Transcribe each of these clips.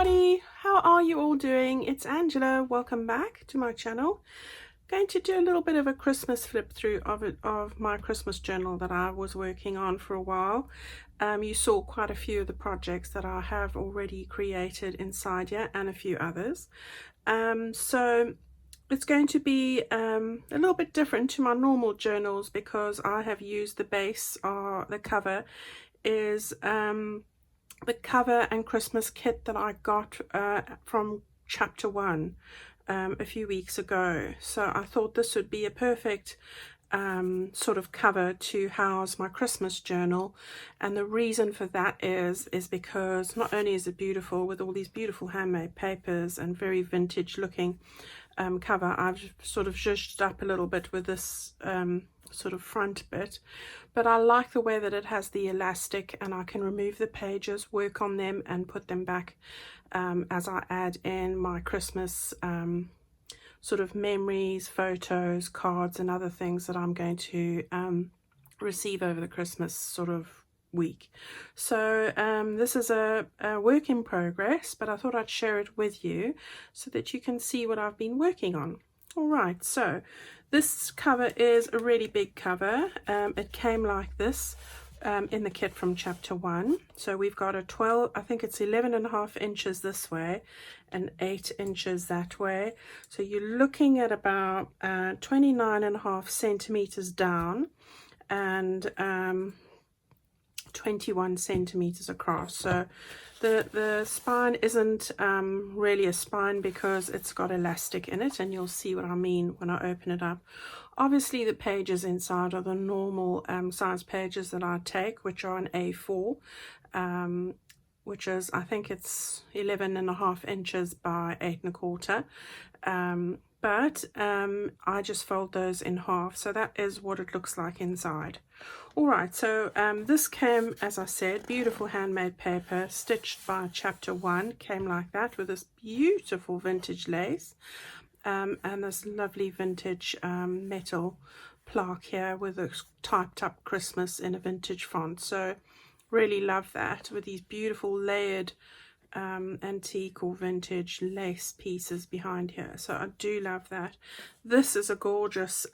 everybody, how are you all doing? It's Angela. Welcome back to my channel. Going to do a little bit of a Christmas flip through of my Christmas journal that I was working on for a while. You saw quite a few of the projects that I have already created inside here and a few others. So it's going to be a little bit different to my normal journals because I have used the base, or the cover is the cover and Christmas kit that I got from chapter 1 a few weeks ago. So I thought this would be a perfect sort of cover to house my Christmas journal, and the reason for that is because not only is it beautiful with all these beautiful handmade papers and very vintage looking cover, I've sort of zhuzhed up a little bit with this sort of front bit, but I like the way that it has the elastic and I can remove the pages, work on them and put them back as I add in my Christmas sort of memories, photos, cards and other things that I'm going to receive over the Christmas sort of week. So this is a work in progress, but I thought I'd share it with you so that you can see what I've been working on. All right, so this cover is a really big cover. It came like this in the kit from chapter 1. So we've got a 12, I think it's 11.5 inches this way and 8 inches that way. So you're looking at about 29.5 centimeters down and 21 centimeters across. So the spine isn't really a spine because it's got elastic in it, and you'll see what I mean when I open it up. Obviously the pages inside are the normal size pages that I take, which are an A4, which is, I think it's 11.5 inches by 8.25. But I just fold those in half, so that is what it looks like inside. All right, so this came, as I said, beautiful handmade paper stitched by chapter 1, came like that with this beautiful vintage lace and this lovely vintage metal plaque here with a typed up Christmas in a vintage font. So really love that, with these beautiful layered antique or vintage lace pieces behind here. So I do love that. This is a gorgeous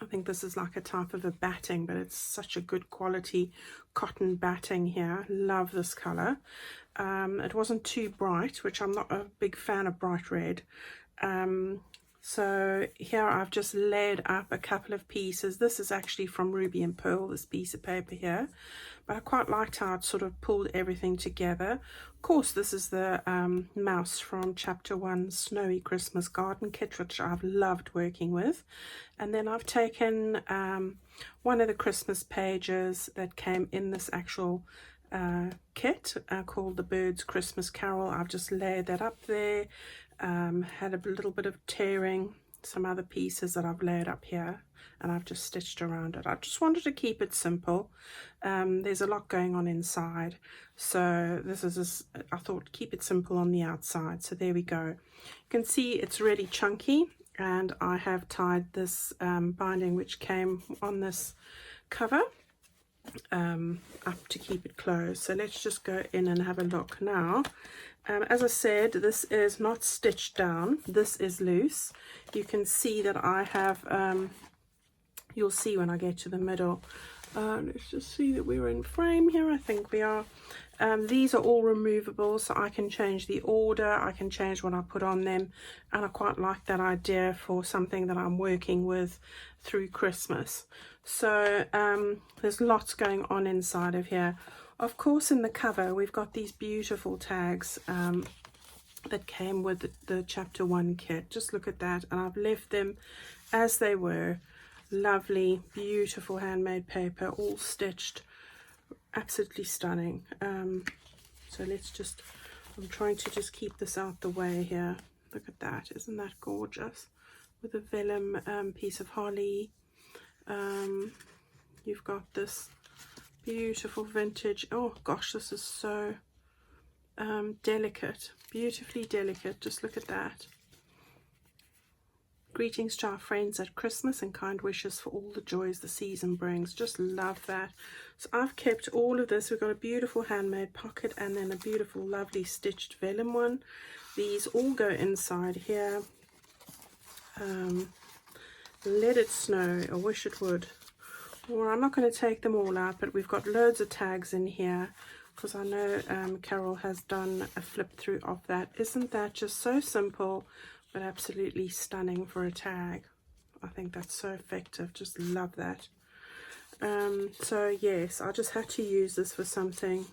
I think this is like a type of a batting, but it's such a good quality cotton batting here. Love this color. It wasn't too bright, which I'm not a big fan of bright red. So here I've just layered up a couple of pieces. This is actually from Ruby and Pearl, this piece of paper here, but I quite liked how it sort of pulled everything together. Of course, this is the mouse from chapter 1 Snowy Christmas Garden Kit, which I've loved working with. And then I've taken one of the Christmas pages that came in this actual kit called The Bird's Christmas Carol. I've just layered that up there. Had a little bit of tearing, some other pieces that I've layered up here, and I've just stitched around it. I just wanted to keep it simple. There's a lot going on inside, so this is I thought keep it simple on the outside. So there we go. You can see it's really chunky, and I have tied this binding which came on this cover up to keep it closed. So let's just go in and have a look now. As I said, this is not stitched down, this is loose. You can see that I have you'll see when I get to the middle. Let's just see that we're in frame here. I think we are. These are all removable, so I can change the order, I can change what I put on them, and I quite like that idea for something that I'm working with through Christmas. So there's lots going on inside of here. Of course, in the cover we've got these beautiful tags that came with the chapter 1 kit. Just look at that, and I've left them as they were. Lovely, beautiful handmade paper, all stitched, absolutely stunning. So let's just, I'm trying to just keep this out the way here. Look at that, isn't that gorgeous? With a vellum piece of holly. You've got this beautiful vintage, oh gosh, this is so delicate, beautifully delicate. Just look at that. Greetings to our friends at Christmas and kind wishes for all the joys the season brings. Just love that. So I've kept all of this. We've got a beautiful handmade pocket and then a beautiful lovely stitched vellum one. These all go inside here. Let it snow. I wish it would. Well, I'm not going to take them all out, but we've got loads of tags in here because I know Carol has done a flip through of that. Isn't that just so simple but absolutely stunning for a tag? I think that's so effective. Just love that. So yes, I just had to use this for something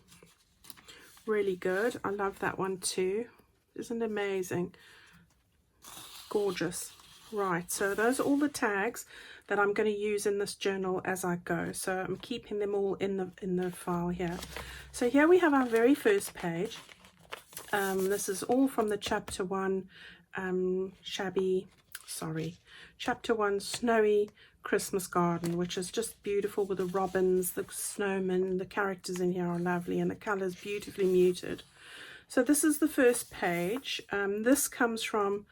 really good. I love that one too. Isn't it amazing? Gorgeous. Right, so those are all the tags that I'm going to use in this journal as I go. So I'm keeping them all in the file here. So here we have our very first page. This is all from the chapter 1 chapter 1 Snowy Christmas Garden, which is just beautiful with the robins, the snowmen. The characters in here are lovely and the colors beautifully muted. So this is the first page. This comes from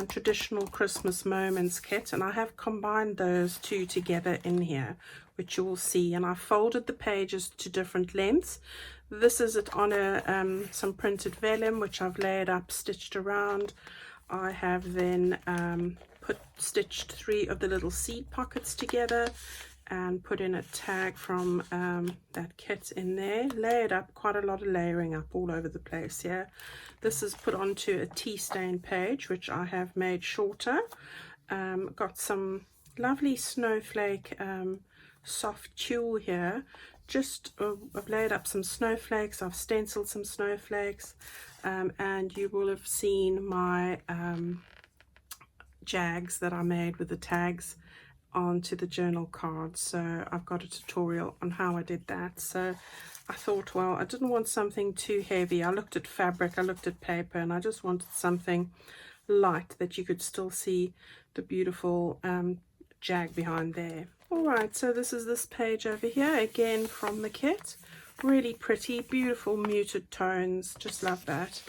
Traditional Christmas Moments kit, and I have combined those two together in here, which you will see, and I folded the pages to different lengths. This is it on some printed vellum, which I've layered up, stitched around. I have then stitched 3 of the little seed pockets together and put in a tag from that kit in there, layered up, quite a lot of layering up all over the place here. This is put onto a tea stain page, which I have made shorter. Got some lovely snowflake soft tulle here. I've layered up some snowflakes, I've stenciled some snowflakes, and you will have seen my jags that I made with the tags onto the journal cards. So I've got a tutorial on how I did that. So I thought, well, I didn't want something too heavy. I looked at fabric, I looked at paper, and I just wanted something light that you could still see the beautiful jag behind there. Alright, so this is this page over here, again from the kit. Really pretty, beautiful muted tones, just love that.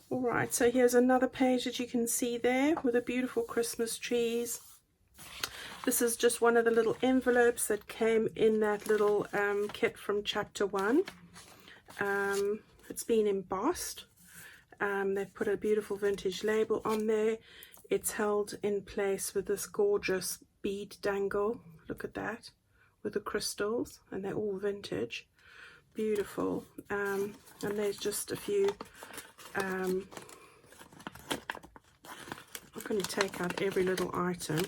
Alright, so here's another page that you can see there with the beautiful Christmas trees. This is just one of the little envelopes that came in that little kit from chapter 1. It's been embossed. They've put a beautiful vintage label on there. It's held in place with this gorgeous bead dangle. Look at that, with the crystals, and they're all vintage. Beautiful. And there's just a few, I'm going to take out every little item.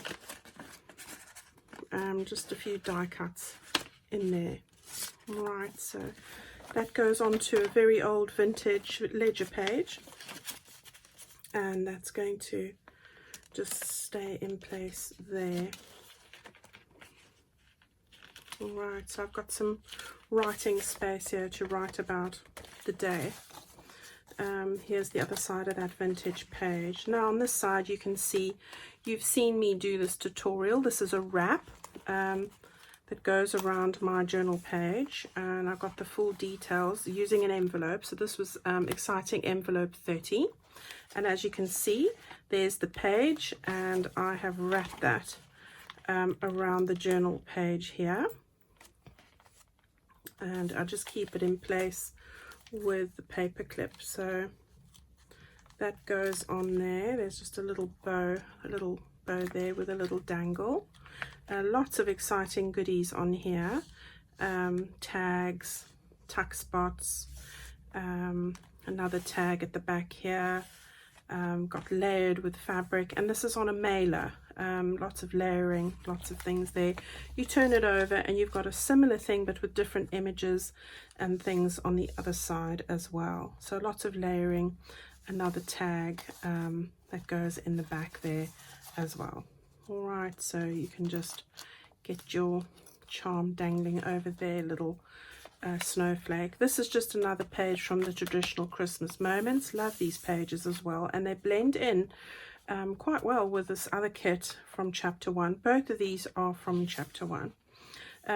Just a few die cuts in there. Right, so that goes on to a very old vintage ledger page, and that's going to just stay in place there. Alright, so I've got some writing space here to write about the day. Here's the other side of that vintage page. Now on this side you can see, you've seen me do this tutorial. This is a wrap that goes around my journal page, and I've got the full details using an envelope. So this was Exciting Envelope 30, and as you can see, there's the page, and I have wrapped that around the journal page here, and I just keep it in place with the paper clip. So that goes on there. There's just a little bow there with a little dangle. Lots of exciting goodies on here. Tags, tuck spots, another tag at the back here. Got layered with fabric, and this is on a mailer. Lots of layering, lots of things there. You turn it over and you've got a similar thing but with different images and things on the other side as well. So lots of layering. Another tag that goes in the back there as well. Alright, so you can just get your charm dangling over there, little snowflake. This is just another page from the Traditional Christmas Moments. Love these pages as well, and they blend in quite well with this other kit from chapter 1. Both of these are from chapter 1.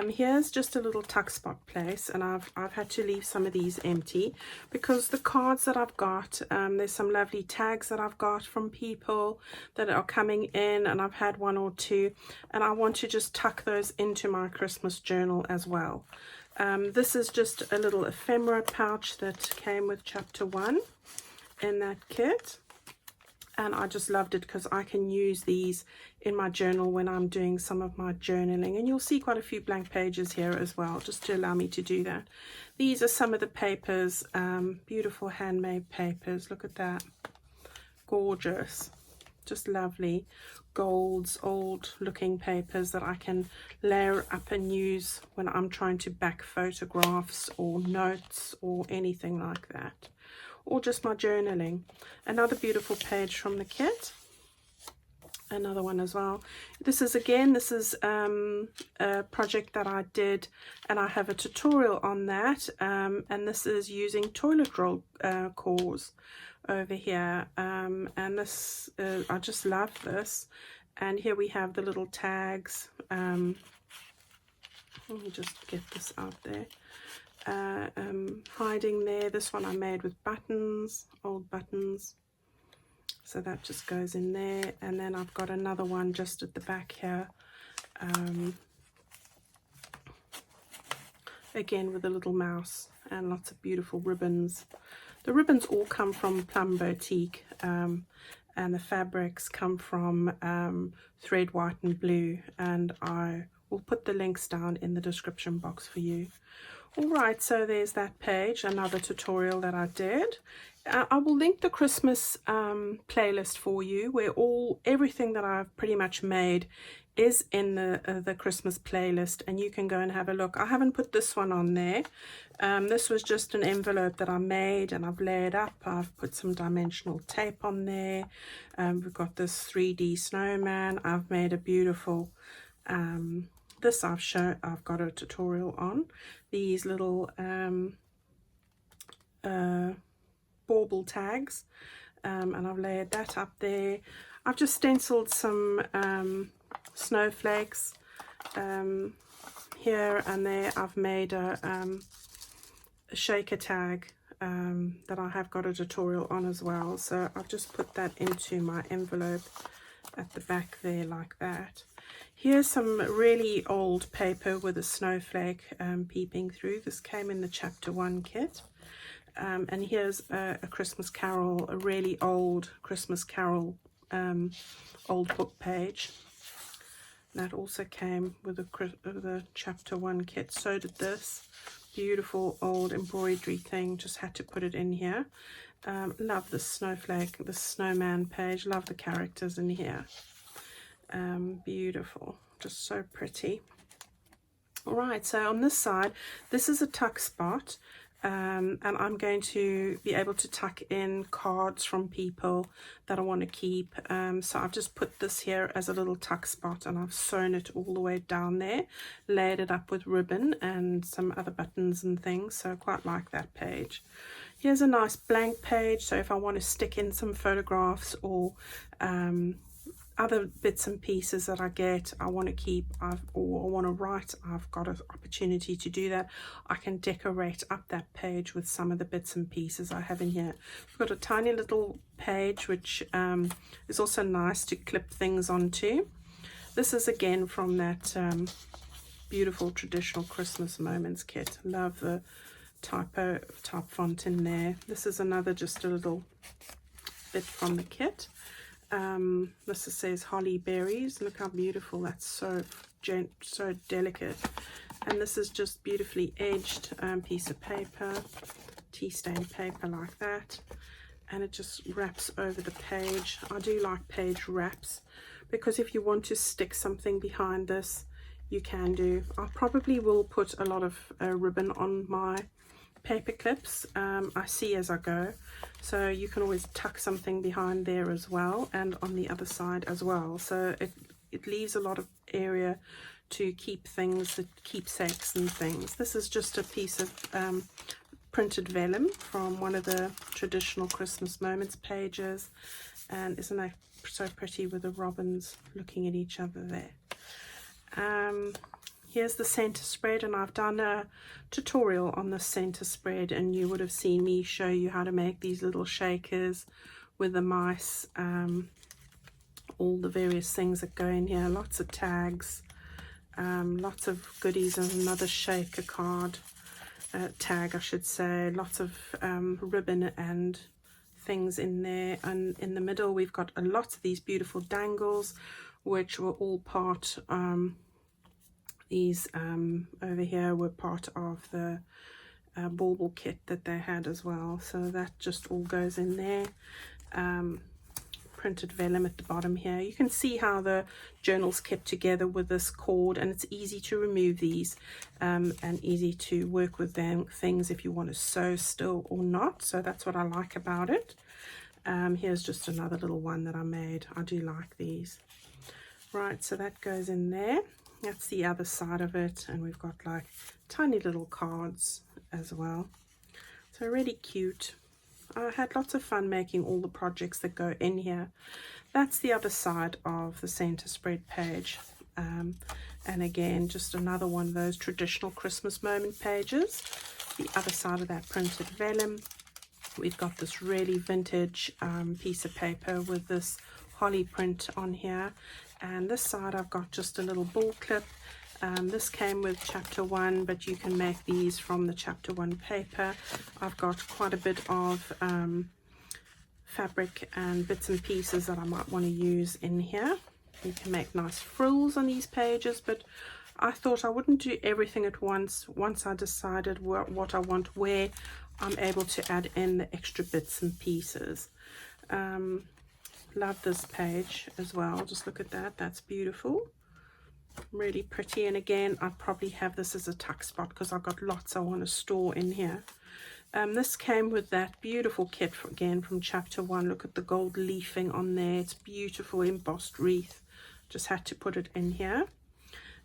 Here's just a little tuck spot place, and I've had to leave some of these empty because the cards that I've got, there's some lovely tags that I've got from people that are coming in, and I've had one or two, and I want to just tuck those into my Christmas journal as well. This is just a little ephemera pouch that came with chapter 1 in that kit. And I just loved it because I can use these in my journal when I'm doing some of my journaling. And you'll see quite a few blank pages here as well, just to allow me to do that. These are some of the papers, beautiful handmade papers. Look at that. Gorgeous. Just lovely. Golds, old looking papers that I can layer up and use when I'm trying to back photographs or notes or anything like that. Or just my journaling. Another beautiful page from the kit. Another one as well. This is a project that I did, and I have a tutorial on that, and this is using toilet roll cores over here, and this I just love this. And here we have the little tags. Let me just get this out there. Hiding there. This one I made with buttons, old buttons, so that just goes in there. And then I've got another one just at the back here, again with a little mouse and lots of beautiful ribbons. The ribbons all come from Plumbowtique, and the fabrics come from Thread White and Blue, and I will put the links down in the description box for you. Alright, so there's that page, another tutorial that I did. I will link the Christmas playlist for you, where everything that I've pretty much made is in the Christmas playlist, and you can go and have a look. I haven't put this one on there. This was just an envelope that I made, and I've layered up. I've put some dimensional tape on there. We've got this 3D snowman. I've made a beautiful this I've got a tutorial on these little bauble tags, and I've layered that up there. I've just stenciled some snowflakes here and there. I've made a shaker tag that I have got a tutorial on as well, so I've just put that into my envelope at the back there like that. Here's some really old paper with a snowflake peeping through. This came in the chapter 1 kit. And here's a Christmas Carol, a really old Christmas Carol old book page. That also came with the chapter 1 kit. So did this beautiful old embroidery thing. Just had to put it in here. Love the snowflake, the snowman page. Love the characters in here. Beautiful, just so pretty. All right, so on this side, this is a tuck spot, and I'm going to be able to tuck in cards from people that I want to keep. So I've just put this here as a little tuck spot, and I've sewn it all the way down there, layered it up with ribbon and some other buttons and things. So I quite like that page. Here's a nice blank page, so if I want to stick in some photographs or other bits and pieces that I get, I want to keep, or I want to write, I've got an opportunity to do that. I can decorate up that page with some of the bits and pieces I have in here. I've got a tiny little page which is also nice to clip things onto. This is again from that beautiful traditional Christmas moments kit. Love the type font in there. This is another, just a little bit from the kit. This says holly berries. Look how beautiful. That's so delicate. And this is just beautifully edged piece of paper, tea stained paper like that, and it just wraps over the page. I do like page wraps because if you want to stick something behind this, you can do. I probably will put a lot of ribbon on my paper clips. I see as I go, so you can always tuck something behind there as well, and on the other side as well, so it leaves a lot of area to keep things, keepsakes and things. This is just a piece of printed vellum from one of the traditional Christmas moments pages, and isn't that so pretty with the robins looking at each other there. here's the center spread, and I've done a tutorial on the center spread, and you would have seen me show you how to make these little shakers with the mice, all the various things that go in here, lots of tags, lots of goodies, and another shaker card, tag I should say, lots of ribbon and things in there. And in the middle we've got a lot of these beautiful dangles, which were all part, these over here were part of the bauble kit that they had as well, so that just all goes in there. Printed vellum at the bottom here. You can see how the journal's kept together with this cord, and it's easy to remove these, and easy to work with them things if you want to sew still or not, so that's what I like about it. Here's just another little one that I made. I do like these. Right, so that goes in there. That's the other side of it, and we've got like tiny little cards as well, so really cute. I had lots of fun making all the projects that go in here. That's the other side of the center spread page, and again just another one of those traditional Christmas moment pages. The other side of that printed vellum, we've got this really vintage piece of paper with this holly print on here, and this side I've got just a little bull clip. This came with chapter 1, but you can make these from the chapter 1 paper. I've got quite a bit of fabric and bits and pieces that I might want to use in here. You can make nice frills on these pages, but I thought I wouldn't do everything at once. Once I decided what I want where, I'm able to add in the extra bits and pieces. Love this page as well. Just look at that. That's beautiful. Really pretty, and again I'd probably have this as a tuck spot because I've got lots I want to store in here. This came with that beautiful kit again from chapter 1. Look at the gold leafing on there. It's beautiful embossed wreath. Just had to put it in here.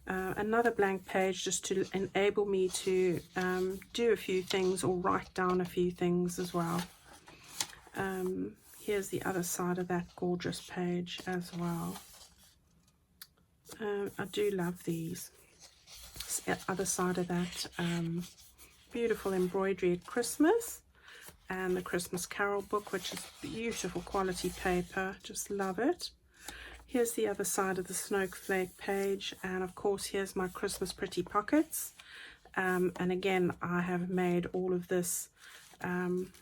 Another blank page just to enable me to do a few things or write down a few things as well. Here's the other side of that gorgeous page as well. I do love these. Other side of that, beautiful embroidery at Christmas, and the Christmas Carol book, which is beautiful quality paper. Just love it. Here's the other side of the snowflake page, and of course here's my Christmas pretty pockets. And again I have made all of this, and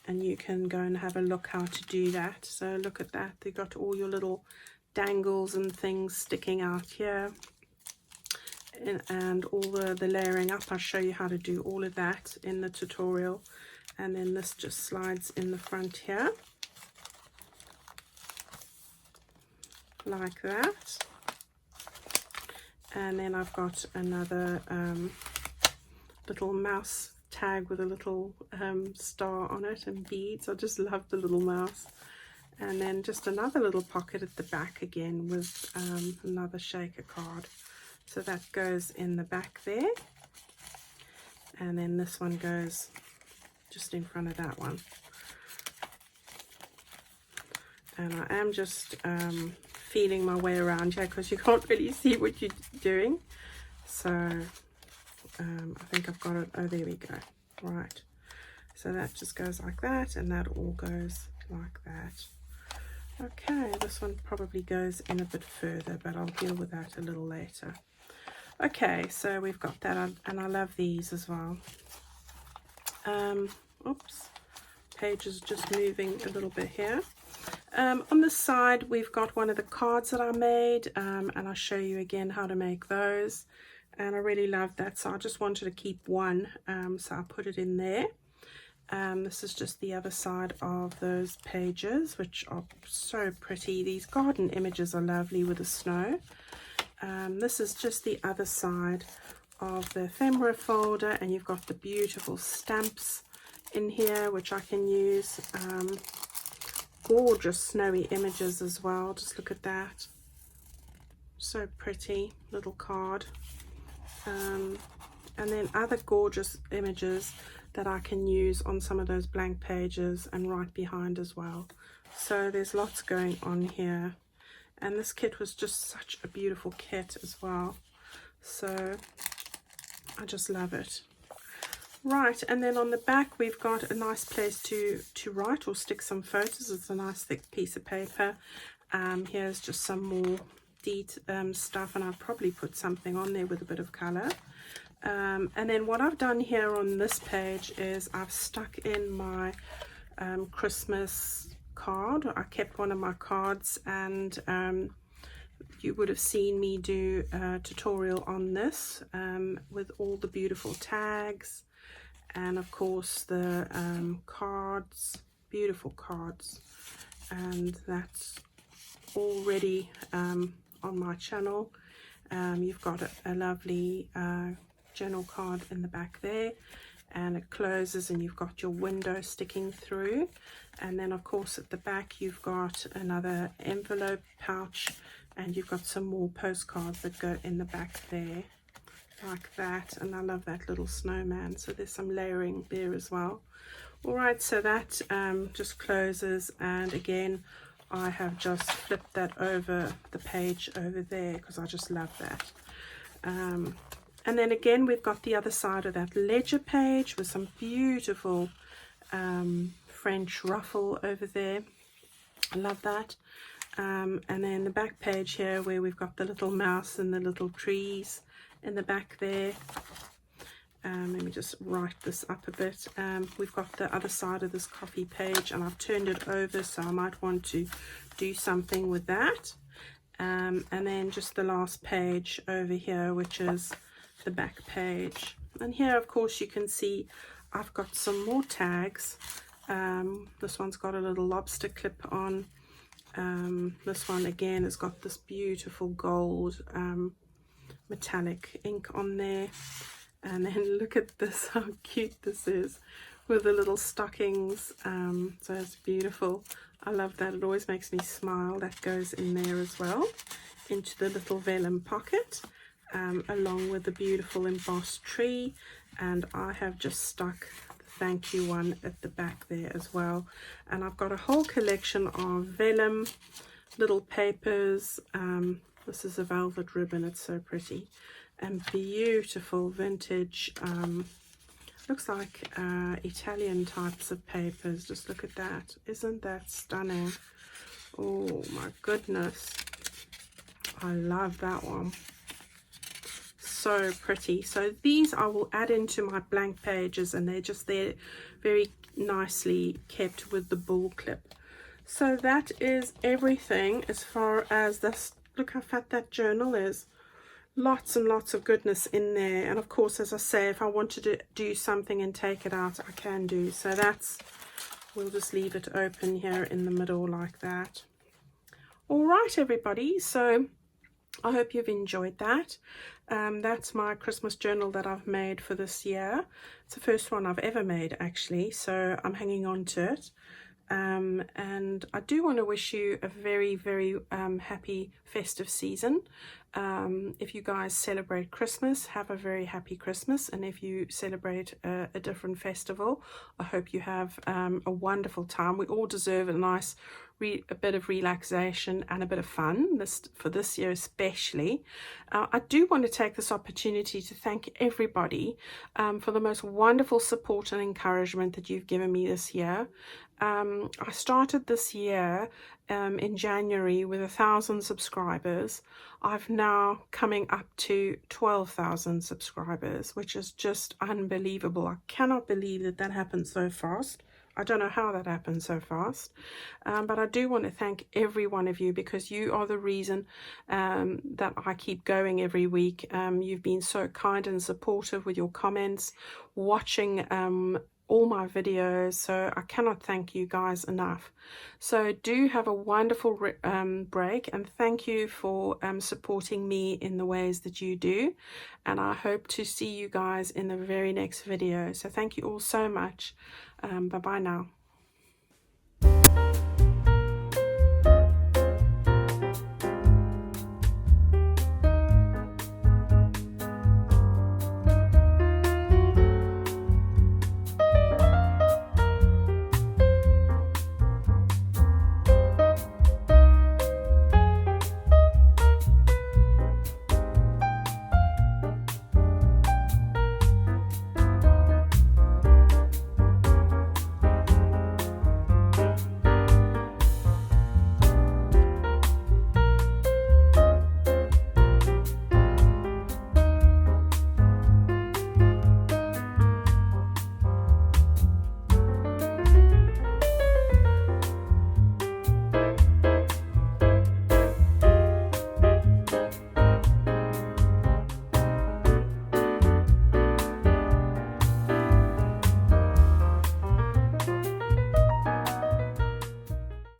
you can go and have a look how to do that. So look at that, they've got all your little dangles and things sticking out here, and all the layering up. I'll show you how to do all of that in the tutorial. And then this just slides in the front here like that, and then I've got another little mouse tag with a little star on it and beads. I just love the little mouse. And then just another little pocket at the back again with another shaker card. So that goes in the back there. And then this one goes just in front of that one. And I am just feeling my way around here because you can't really see what you're doing. So I think I've got it. Oh, there we go. Right. So that just goes like that, and that all goes like that. Okay, this one probably goes in a bit further, but I'll deal with that a little later. Okay, so we've got that, and I love these as well. Oops, page is just moving a little bit here. On the side we've got one of the cards that I made, and I'll show you again how to make those, and I really love that, so I just wanted to keep one, so I put it in there. This is just the other side of those pages, which are so pretty. These garden images are lovely with the snow. This is just the other side of the ephemera folder, and you've got the beautiful stamps in here which I can use. Gorgeous snowy images as well. Just look at that, so pretty little card. And then other gorgeous images that I can use on some of those blank pages and right behind as well. So there's lots going on here, and this kit was just such a beautiful kit as well. So I just love it. Right, and then on the back we've got a nice place to write or stick some photos. It's a nice thick piece of paper. Here's just some more stuff, and I'll probably put something on there with a bit of color. And then what I've done here on this page is I've stuck in my Christmas card. I kept one of my cards, and you would have seen me do a tutorial on this with all the beautiful tags, and of course the cards, beautiful cards, and that's already on my channel. You've got a lovely journal card in the back there, and it closes and you've got your window sticking through, and then of course at the back you've got another envelope pouch, and you've got some more postcards that go in the back there like that. And I love that little snowman, so there's some layering there as well. All right, so that just closes, and again I have just flipped that over the page over there because I just love that. And then again we've got the other side of that ledger page with some beautiful French ruffle over there. I love that. And then the back page here where we've got the little mouse and the little trees in the back there. Let me just write this up a bit. We've got the other side of this coffee page, and I've turned it over, so I might want to do something with that. And then just the last page over here, which is the back page. And here of course you can see I've got some more tags. This one's got a little lobster clip on. This one again has got this beautiful gold metallic ink on there. And then look at this, how cute this is with the little stockings. So it's beautiful. I love that. It always makes me smile. That goes in there as well into the little vellum pocket, along with the beautiful embossed tree. And I have just stuck the thank you one at the back there as well. And I've got a whole collection of vellum little papers. This is a velvet ribbon. It's so pretty. And beautiful vintage, looks like Italian types of papers. Just look at that. Isn't that stunning? Oh my goodness, I love that one. So pretty. So these I will add into my blank pages, and they're just there very nicely kept with the bull clip. So that is everything as far as this. Look how fat that journal is. Lots and lots of goodness in there. And of course, as I say, if I wanted to do something and take it out, I can do. So that's, we'll just leave it open here in the middle like that. All right, everybody. So I hope you've enjoyed that. That's my Christmas journal that I've made for this year. It's the first one I've ever made, actually. So I'm hanging on to it. And I do want to wish you a very, very happy festive season. If you guys celebrate Christmas, have a very happy Christmas. And if you celebrate a different festival, I hope you have a wonderful time. We all deserve a nice a bit of relaxation and a bit of fun for this year especially. I do want to take this opportunity to thank everybody for the most wonderful support and encouragement that you've given me this year. I started this year in January with 1,000 subscribers. I've now coming up to 12,000 subscribers, which is just unbelievable. I cannot believe that happened so fast. I don't know how that happened so fast, but I do want to thank every one of you, because you are the reason that I keep going every week. You've been so kind and supportive with your comments, watching all my videos, so I cannot thank you guys enough. So do have a wonderful break, and thank you for supporting me in the ways that you do, and I hope to see you guys in the very next video. So thank you all so much. Bye bye now.